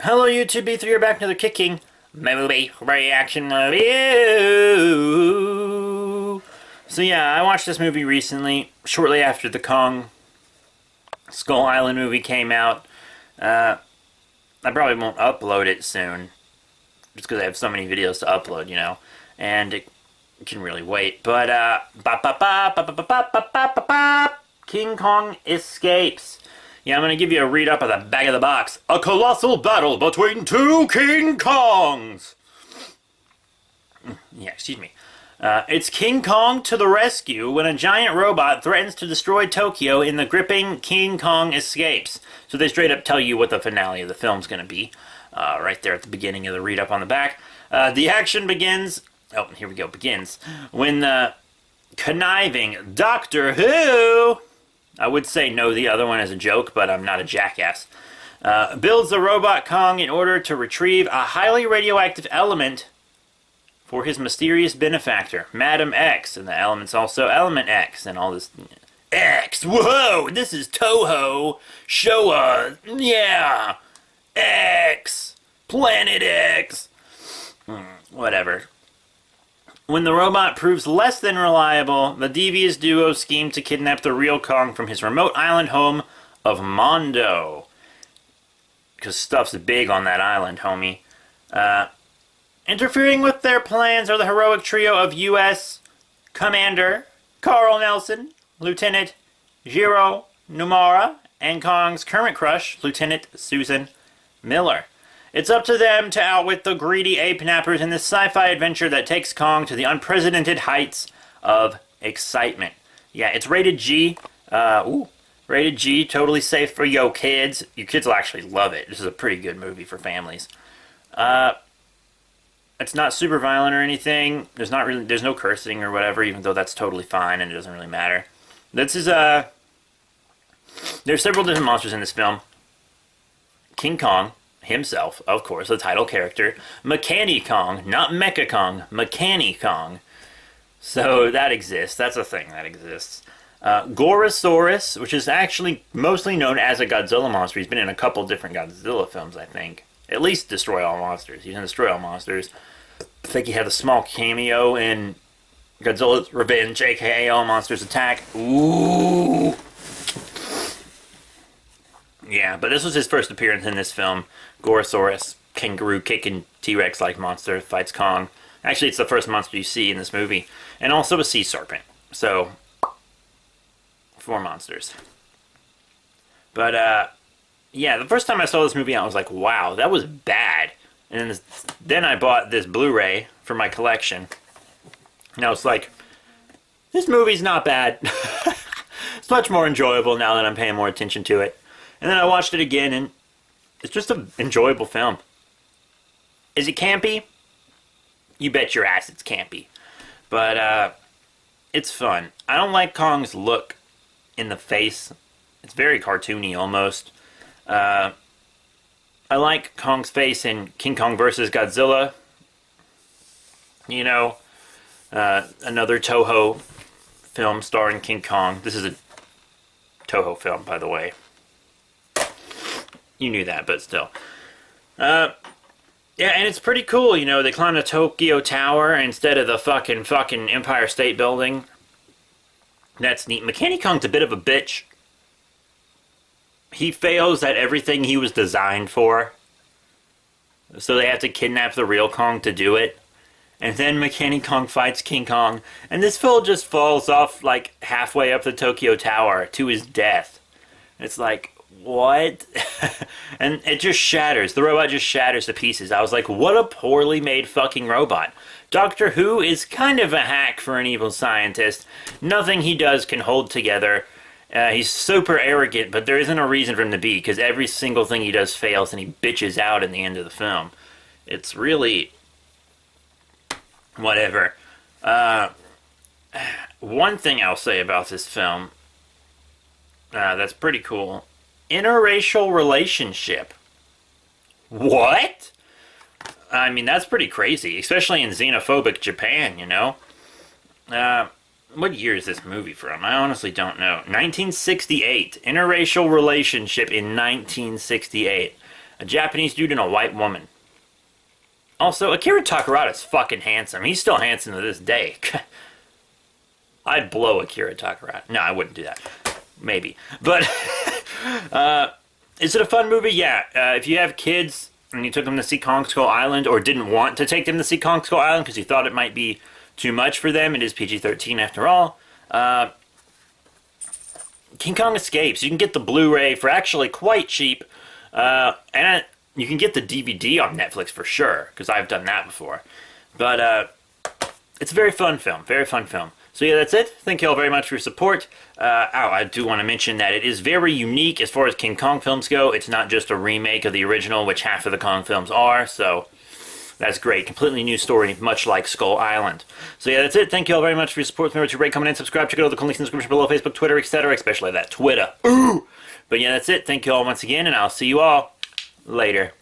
Hello YouTube B3, you're back another kicking movie reaction review. So yeah, I watched this movie recently, shortly after the Kong Skull Island movie came out. I probably won't upload it soon, just because I have so many videos to upload, and it can really wait. But King Kong escapes. Yeah, I'm going to give you a read up of the back of the box. A colossal battle between two King Kongs. Yeah, excuse me. It's King Kong to the rescue when a giant robot threatens to destroy Tokyo in the gripping King Kong escapes. So they straight up tell you what the finale of the film's going to be. Right there at the beginning of the read up on the back. The action begins. Oh, here we go. Begins. When the conniving Doctor Who. I would say no, the other one as a joke, but I'm not a jackass. Builds the robot Kong in order to retrieve a highly radioactive element for his mysterious benefactor, Madam X, and the element's also Element X, and all this. X! Whoa! This is Toho! Showa! Yeah! X! Planet X! Whatever. When the robot proves less than reliable, the devious duo scheme to kidnap the real Kong from his remote island home of Mondo. Because stuff's big on that island, homie. Interfering with their plans are the heroic trio of U.S. Commander Carl Nelson, Lieutenant Jiro Numara, and Kong's current crush, Lieutenant Susan Miller. It's up to them to outwit the greedy ape-nappers in this sci-fi adventure that takes Kong to the unprecedented heights of excitement. Yeah, it's rated G. Rated G, totally safe for yo kids. Your kids will actually love it. This is a pretty good movie for families. It's not super violent or anything. There's no cursing or whatever, even though that's totally fine and it doesn't really matter. This is there's several different monsters in this film. King Kong himself, of course, the title character. Mechani-kong, not mecha-kong, mechani-kong. So that exists. That's a thing that exists. Gorosaurus, which is actually mostly known as a Godzilla monster. He's been in a couple different Godzilla films, I think. At least Destroy All Monsters. He's in Destroy All Monsters. I think he had a small cameo in Godzilla's Revenge, aka All Monsters Attack. Ooh! Yeah, but this was his first appearance in this film. Gorosaurus, kangaroo kicking T-Rex like monster, fights Kong. Actually, it's the first monster you see in this movie. And also a sea serpent. So, 4 monsters. But, yeah, the first time I saw this movie, I was like, wow, that was bad. And then I bought this Blu-ray for my collection. And I was like, this movie's not bad. It's much more enjoyable now that I'm paying more attention to it. And then I watched it again, and it's just an enjoyable film. Is it campy? You bet your ass it's campy. But, it's fun. I don't like Kong's look in the face. It's very cartoony, almost. I like Kong's face in King Kong vs. Godzilla. You know, another Toho film starring King Kong. This is a Toho film, by the way. You knew that, but still. Yeah, and it's pretty cool, they climb the Tokyo Tower instead of the fucking Empire State Building. That's neat. Mechani-Kong's a bit of a bitch. He fails at everything he was designed for. So they have to kidnap the real Kong to do it. And then Mechani-Kong fights King Kong. And this fool just falls off, like, halfway up the Tokyo Tower to his death. It's like, what? And it just shatters. The robot just shatters to pieces. I was like, what a poorly made fucking robot. Doctor Who is kind of a hack for an evil scientist. Nothing he does can hold together. He's super arrogant, but there isn't a reason for him to be, because every single thing he does fails and he bitches out in the end of the film. It's really whatever. One thing I'll say about this film that's pretty cool. Interracial relationship. What? I mean, that's pretty crazy, especially in xenophobic Japan, What year is this movie from? I honestly don't know. 1968. Interracial relationship in 1968. A Japanese dude and a white woman. Also, Akira Takarada's fucking handsome. He's still handsome to this day. I'd blow Akira Takarada. No, I wouldn't do that. Maybe. But, is it a fun movie? Yeah. If you have kids and you took them to see Kong Skull Island, or didn't want to take them to see Kong Skull Island because you thought it might be too much for them, it is PG-13 after all. King Kong Escapes. You can get the Blu-ray for actually quite cheap. And you can get the DVD on Netflix for sure, because I've done that before. But it's a very fun film. Very fun film. So yeah, that's it. Thank you all very much for your support. I do want to mention that it is very unique as far as King Kong films go. It's not just a remake of the original, which half of the Kong films are, so that's great. Completely new story, much like Skull Island. So yeah, that's it. Thank you all very much for your support. Remember to rate, comment, and subscribe. Check out all the links in the description below, Facebook, Twitter, etc., especially that Twitter. Ooh! But yeah, that's it. Thank you all once again, and I'll see you all later.